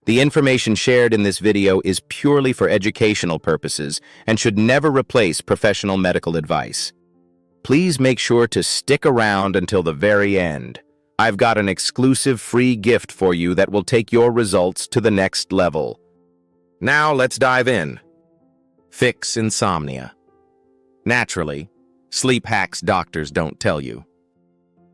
The information shared in this video is purely for educational purposes and should never replace professional medical advice. Please make sure to stick around until the very end. I've got an exclusive free gift for you that will take your results to the next level. Now let's dive in. Fix insomnia. Naturally, sleep hacks doctors don't tell you.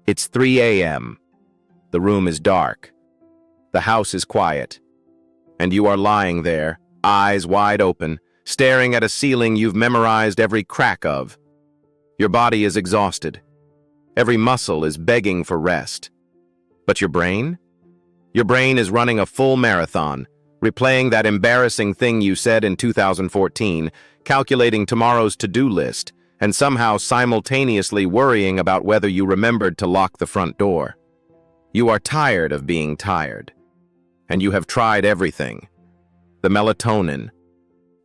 It's 3 a.m. The room is dark. The house is quiet. And you are lying there, eyes wide open, staring at a ceiling you've memorized every crack of. Your body is exhausted. Every muscle is begging for rest. But your brain? Your brain is running a full marathon, replaying that embarrassing thing you said in 2014, calculating tomorrow's to-do list, and somehow simultaneously worrying about whether you remembered to lock the front door. You are tired of being tired. And you have tried everything. The melatonin,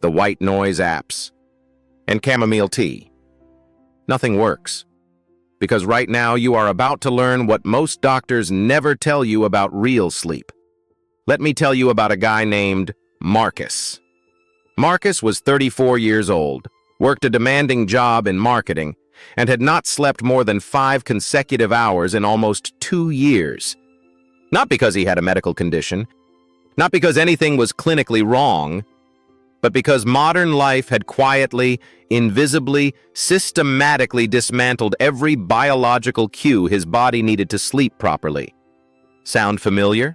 the white noise apps, and chamomile tea. Nothing works. Because right now you are about to learn what most doctors never tell you about real sleep. Let me tell you about a guy named Marcus. Marcus was 34 years old, worked a demanding job in marketing, and had not slept more than 5 consecutive hours in almost 2 years. Not because he had a medical condition, not because anything was clinically wrong, but because modern life had quietly, invisibly, systematically dismantled every biological cue his body needed to sleep properly. Sound familiar?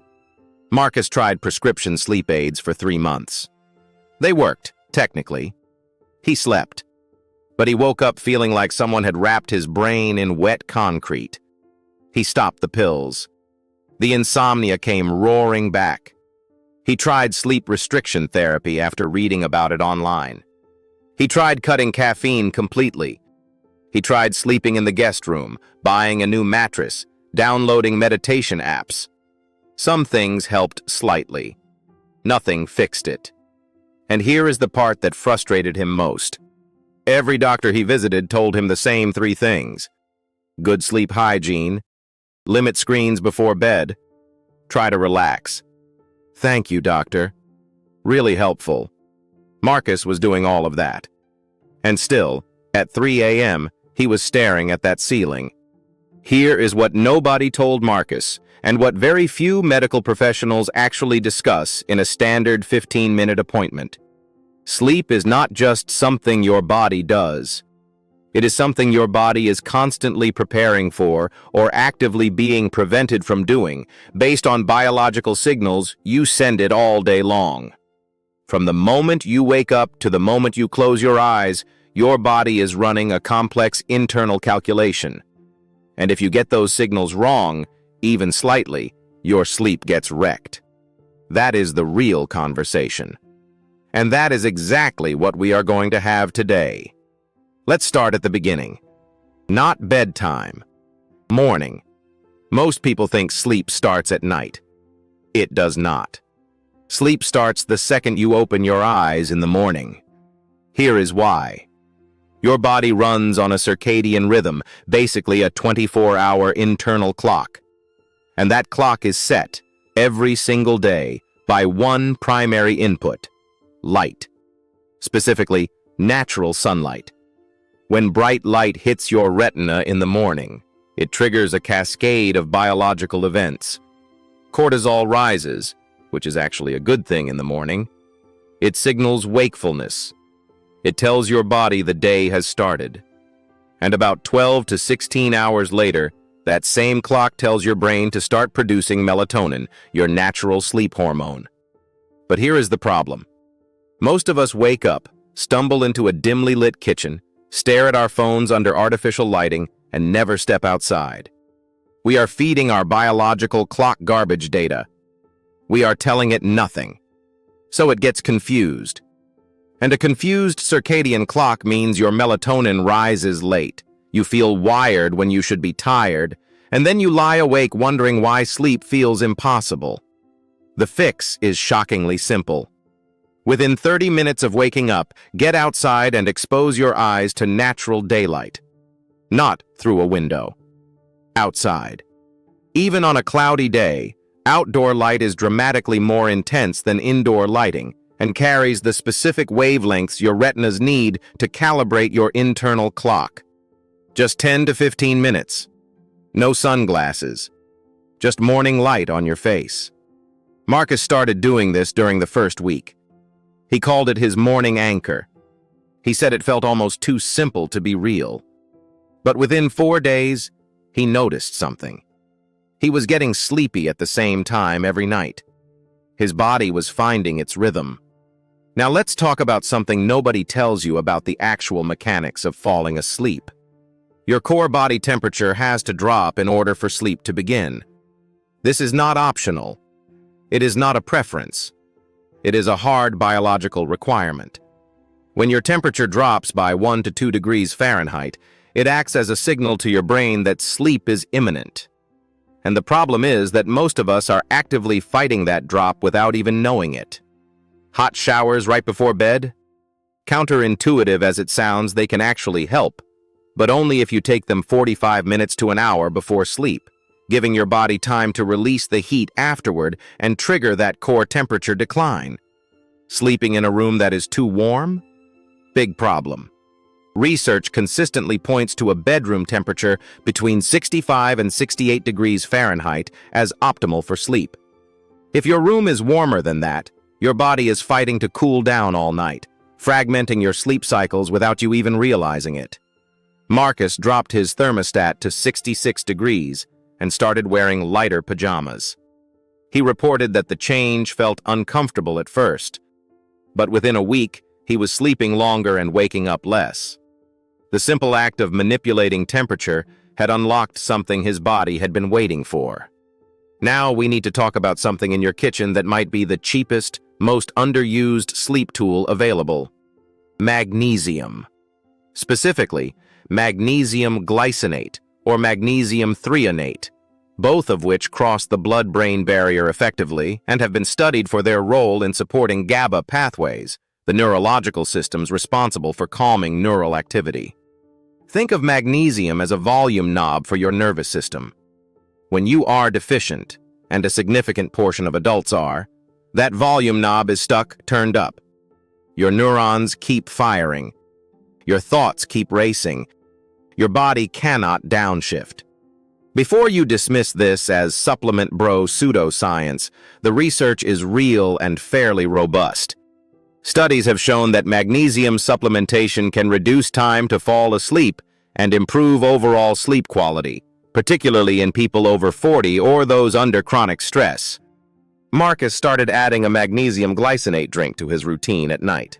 Marcus tried prescription sleep aids for 3 months. They worked, technically. He slept. But he woke up feeling like someone had wrapped his brain in wet concrete. He stopped the pills. The insomnia came roaring back. He tried sleep restriction therapy after reading about it online. He tried cutting caffeine completely. He tried sleeping in the guest room, buying a new mattress, downloading meditation apps. Some things helped slightly. Nothing fixed it. And here is the part that frustrated him most. Every doctor he visited told him the same 3 things. Good sleep hygiene, limit screens before bed, try to relax. Thank you, doctor. Really helpful. Marcus was doing all of that. And still, at 3 a.m., he was staring at that ceiling. Here is what nobody told Marcus, and what very few medical professionals actually discuss in a standard 15-minute appointment. Sleep is not just something your body does. It is something your body is constantly preparing for or actively being prevented from doing, based on biological signals you send it all day long. From the moment you wake up to the moment you close your eyes, your body is running a complex internal calculation. And if you get those signals wrong, even slightly, your sleep gets wrecked. That is the real conversation. And that is exactly what we are going to have today. Let's start at the beginning. Not bedtime. Morning. Most people think sleep starts at night. It does not. Sleep starts the second you open your eyes in the morning. Here is why. Your body runs on a circadian rhythm, basically a 24-hour internal clock. And that clock is set every single day by one primary input: light. Specifically, natural sunlight. When bright light hits your retina in the morning, it triggers a cascade of biological events. Cortisol rises, which is actually a good thing in the morning. It signals wakefulness. It tells your body the day has started. And about 12 to 16 hours later, that same clock tells your brain to start producing melatonin, your natural sleep hormone. But here is the problem. Most of us wake up, stumble into a dimly lit kitchen, stare at our phones under artificial lighting, and never step outside. We are feeding our biological clock garbage data. We are telling it nothing. So it gets confused. And a confused circadian clock means your melatonin rises late. You feel wired when you should be tired, and then you lie awake wondering why sleep feels impossible. The fix is shockingly simple. Within 30 minutes of waking up, get outside and expose your eyes to natural daylight. Not through a window. Outside. Even on a cloudy day, Outdoor light is dramatically more intense than indoor lighting and carries the specific wavelengths your retinas need to calibrate your internal clock. Just 10 to 15 minutes. No sunglasses. Just morning light on your face. Marcus started doing this during the first week. He called it his morning anchor. He said it felt almost too simple to be real. But within 4 days, he noticed something. He was getting sleepy at the same time every night. His body was finding its rhythm. Now let's talk about something nobody tells you about the actual mechanics of falling asleep. Your core body temperature has to drop in order for sleep to begin. This is not optional. It is not a preference. It is a hard biological requirement. When your temperature drops by 1 to 2 degrees Fahrenheit, it acts as a signal to your brain that sleep is imminent. And the problem is that most of us are actively fighting that drop without even knowing it. Hot showers right before bed? Counterintuitive as it sounds, they can actually help, but only if you take them 45 minutes to an hour before sleep, giving your body time to release the heat afterward and trigger that core temperature decline. Sleeping in a room that is too warm? Big problem. Research consistently points to a bedroom temperature between 65 and 68 degrees Fahrenheit as optimal for sleep. If your room is warmer than that, your body is fighting to cool down all night, fragmenting your sleep cycles without you even realizing it. Marcus dropped his thermostat to 66 degrees and started wearing lighter pajamas. He reported that the change felt uncomfortable at first, but within a week, he was sleeping longer and waking up less. The simple act of manipulating temperature had unlocked something his body had been waiting for. Now we need to talk about something in your kitchen that might be the cheapest, most underused sleep tool available: magnesium. Specifically, magnesium glycinate or magnesium threonate, both of which cross the blood-brain barrier effectively and have been studied for their role in supporting GABA pathways, the neurological systems responsible for calming neural activity. Think of magnesium as a volume knob for your nervous system. When you are deficient, and a significant portion of adults are, that volume knob is stuck turned up. Your neurons keep firing. Your thoughts keep racing. Your body cannot downshift. Before you dismiss this as supplement bro pseudoscience, the research is real and fairly robust. Studies have shown that magnesium supplementation can reduce time to fall asleep and improve overall sleep quality, particularly in people over 40 or those under chronic stress. Marcus started adding a magnesium glycinate drink to his routine at night.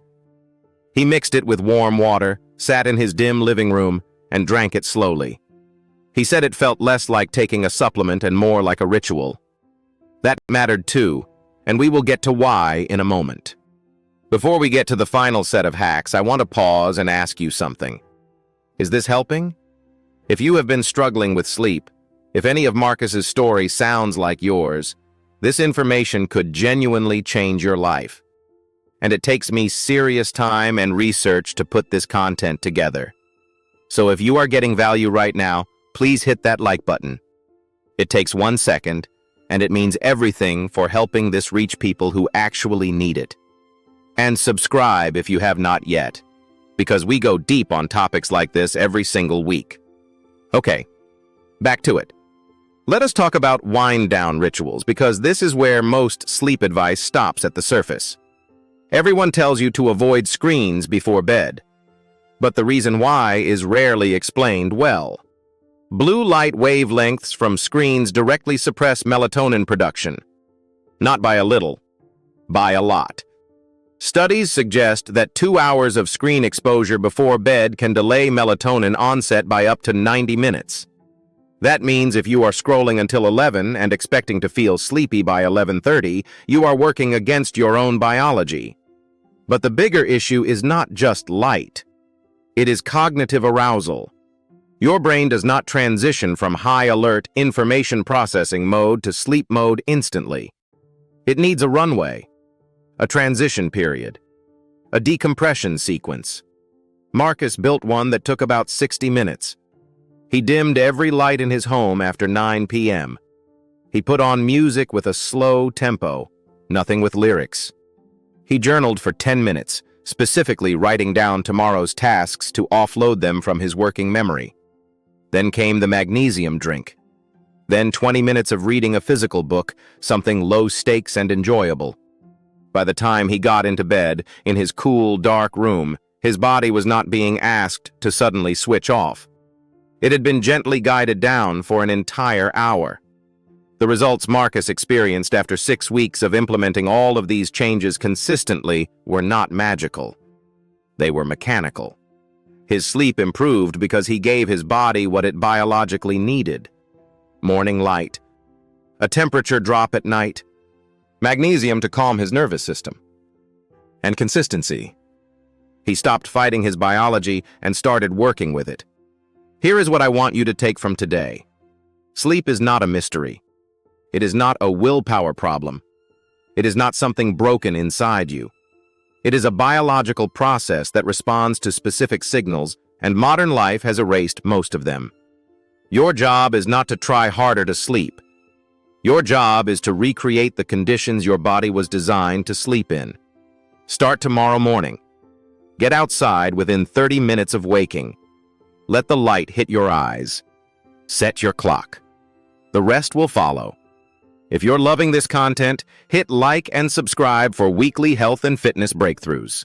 He mixed it with warm water, sat in his dim living room, and drank it slowly. He said it felt less like taking a supplement and more like a ritual. That mattered too, and we will get to why in a moment. Before we get to the final set of hacks, I want to pause and ask you something. Is this helping? If you have been struggling with sleep, if any of Marcus's story sounds like yours, this information could genuinely change your life. And it takes me serious time and research to put this content together. So if you are getting value right now, please hit that like button. It takes 1 second, and it means everything for helping this reach people who actually need it. And subscribe if you have not yet, because we go deep on topics like this every single week. Okay, back to it. Let us talk about wind-down rituals, because this is where most sleep advice stops at the surface. Everyone tells you to avoid screens before bed, but the reason why is rarely explained well. Blue light wavelengths from screens directly suppress melatonin production. Not by a little, by a lot. Studies suggest that 2 hours of screen exposure before bed can delay melatonin onset by up to 90 minutes. That means if you are scrolling until 11 and expecting to feel sleepy by 11:30, you are working against your own biology. But the bigger issue is not just light. It is cognitive arousal. Your brain does not transition from high-alert information processing mode to sleep mode instantly. It needs a runway, a transition period, a decompression sequence. Marcus built one that took about 60 minutes. He dimmed every light in his home after 9 p.m. He put on music with a slow tempo, nothing with lyrics. He journaled for 10 minutes, specifically writing down tomorrow's tasks to offload them from his working memory. Then came the magnesium drink. Then 20 minutes of reading a physical book, something low stakes and enjoyable. By the time he got into bed, in his cool, dark room, his body was not being asked to suddenly switch off. It had been gently guided down for an entire hour. The results Marcus experienced after 6 weeks of implementing all of these changes consistently were not magical. They were mechanical. His sleep improved because he gave his body what it biologically needed. Morning light, a temperature drop at night, magnesium to calm his nervous system, and consistency. He stopped fighting his biology and started working with it. Here is what I want you to take from today. Sleep is not a mystery. It is not a willpower problem. It is not something broken inside you. It is a biological process that responds to specific signals, and modern life has erased most of them. Your job is not to try harder to sleep. Your job is to recreate the conditions your body was designed to sleep in. Start tomorrow morning. Get outside within 30 minutes of waking. Let the light hit your eyes. Set your clock. The rest will follow. If you're loving this content, hit like and subscribe for weekly health and fitness breakthroughs.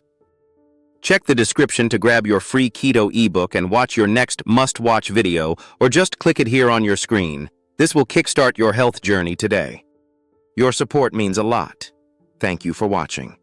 Check the description to grab your free Keto ebook and watch your next must-watch video, or just click it here on your screen. This will kickstart your health journey today. Your support means a lot. Thank you for watching.